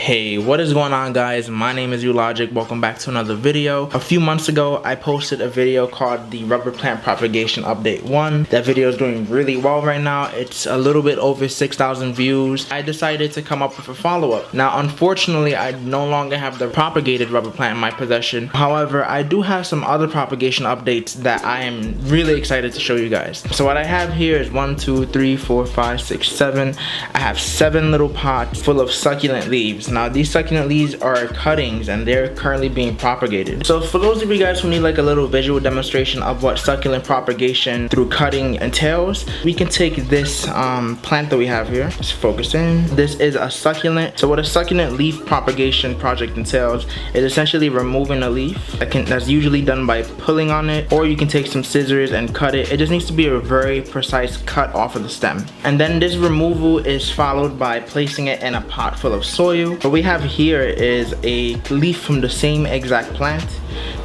Hey, what is going on, guys? My name is theoldbushwick. Welcome back to another video. A few months ago I posted a video called the rubber plant propagation update 1. That video is doing really well right now. It's a little bit over 6,000 views. I decided to come up with a follow-up. Now unfortunately I no longer have the propagated rubber plant in my possession. However, I do have some other propagation updates that I am really excited to show you guys. So what I have here is 1, 2, 3, 4, 5, 6, 7. I have 7 little pots full of succulent leaves. Now these succulent leaves are cuttings and they're currently being propagated. So for those of you guys who need like a little visual demonstration of what succulent propagation through cutting entails, we can take this plant that we have here. Let's focus in. This is a succulent. So what a succulent leaf propagation project entails is essentially removing a leaf. That's usually done by pulling on it, or you can take some scissors and cut it. It just needs to be a very precise cut off of the stem. And then this removal is followed by placing it in a pot full of soil. What we have here is a leaf from the same exact plant.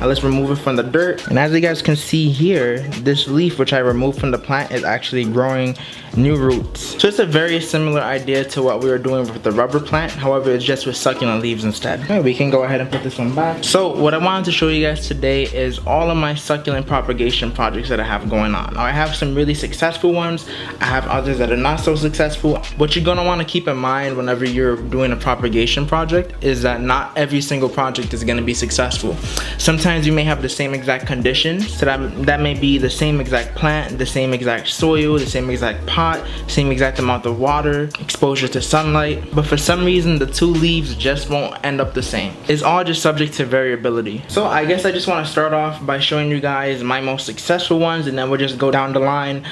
Now let's remove it from the dirt. And as you guys can see here, this leaf which I removed from the plant is actually growing new roots. So it's a very similar idea to what we were doing with the rubber plant. However, it's just with succulent leaves instead. Okay, we can go ahead and put this one back. So what I wanted to show you guys today is all of my succulent propagation projects that I have going on. Now I have some really successful ones. I have others that are not so successful. What you're gonna want to keep in mind whenever you're doing a propagation project is that not every single project is gonna be successful. Sometimes you may have the same exact conditions, so that may be the same exact plant, the same exact soil, the same exact pot, same exact amount of water, exposure to sunlight, but for some reason the two leaves just won't end up the same. It's all just subject to variability. So I guess I just want to start off by showing you guys my most successful ones, and then we'll just go down the line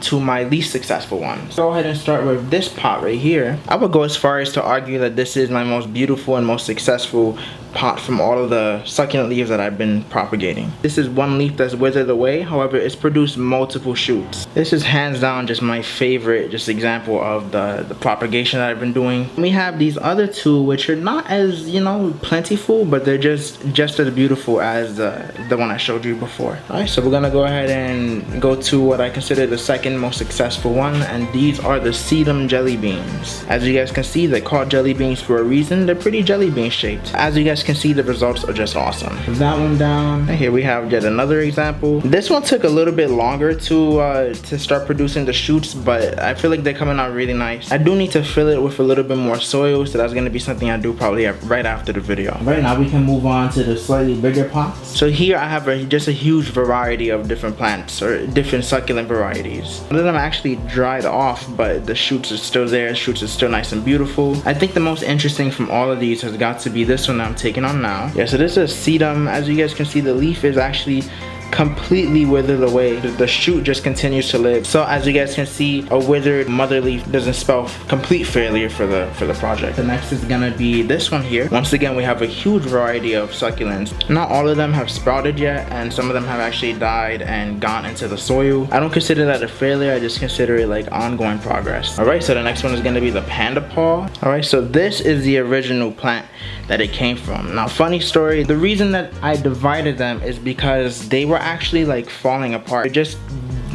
to my least successful ones. Go ahead and start with this pot right here. I would go as far as to argue that this is my most beautiful and most successful pot from all of the succulent leaves that I've been propagating. This is one leaf that's withered away, however it's produced multiple shoots. This is hands down just my favorite example of the propagation that I've been doing. We have these other two which are not as, you know, plentiful, but they're just as beautiful as the one I showed you before. Alright, so we're gonna go ahead and go to what I consider the second most successful one, and these are the sedum jelly beans. As you guys can see, they're called jelly beans for a reason. They're pretty jelly bean shaped. As you guys can see, the results are just awesome. Put that one down. And here we have yet another example. This one took a little bit longer to start producing the shoots, but I feel like they're coming out really nice. I do need to fill it with a little bit more soil, so that's going to be something I do probably right after the video. Right now we can move on to the slightly bigger pots. So here I have just a huge variety of different plants, or different succulent varieties. Some of them actually dried off, but the shoots are still there. The shoots are still nice and beautiful. I think the most interesting from all of these has got to be this one I'm taking on now. Yeah, so this is sedum. As you guys can see, the leaf is actually completely withered away. The shoot just continues to live. So as you guys can see, a withered mother leaf doesn't spell complete failure for the project. The next is gonna be this one here. Once again, we have a huge variety of succulents. Not all of them have sprouted yet, and some of them have actually died and gone into the soil. I don't consider that a failure. I just consider it like ongoing progress. All right, so the next one is gonna be the panda paw. All right, so this is the original plant that it came from. Now, funny story, the reason that I divided them is because they were actually like falling apart. It just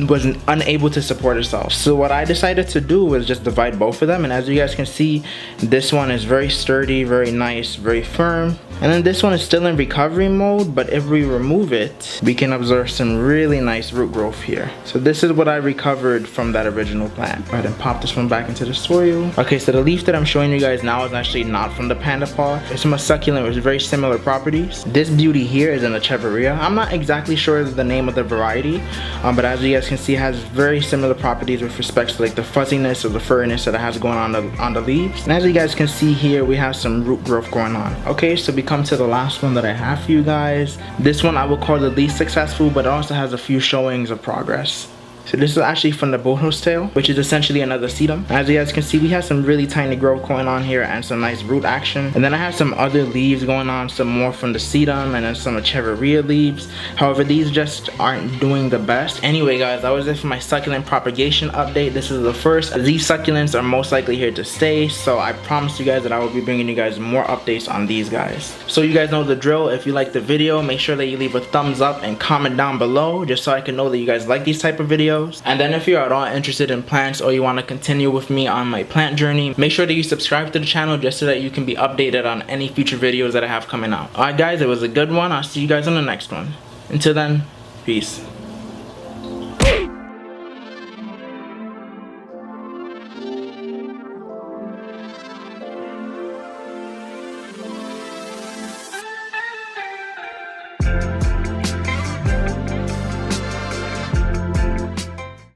wasn't unable to support itself. So what I decided to do was just divide both of them, and as you guys can see, this one is very sturdy, very nice, very firm, and then this one is still in recovery mode, but if we remove it, we can observe some really nice root growth here. So this is what I recovered from that original plant. Go ahead and pop this one back into the soil. Okay, so the leaf that I'm showing you guys now is actually not from the panda paw. It's from a succulent with very similar properties. This beauty here is an echeveria. I'm not exactly sure the name of the variety, but as you guys can see, it has very similar properties with respect to like the fuzziness or the furriness that it has going on the leaves. And as you guys can see here, we have some root growth going on. Okay, so we come to the last one that I have for you guys. This one I would call the least successful, but it also has a few showings of progress. So this is actually from the boathouse tail, which is essentially another sedum. As you guys can see, we have some really tiny growth going on here and some nice root action. And then I have some other leaves going on, some more from the sedum and then some echeveria leaves. However, these just aren't doing the best. Anyway, guys, that was it for my succulent propagation update. This is the first. These succulents are most likely here to stay, so I promise you guys that I will be bringing you guys more updates on these guys. So you guys know the drill. If you like the video, make sure that you leave a thumbs up and comment down below, just so I can know that you guys like these type of videos. videos. And then if you're at all interested in plants or you want to continue with me on my plant journey, make sure that you subscribe to the channel just so that you can be updated on any future videos that I have coming out. Alright guys, it was a good one. I'll see you guys on the next one. Until then, peace.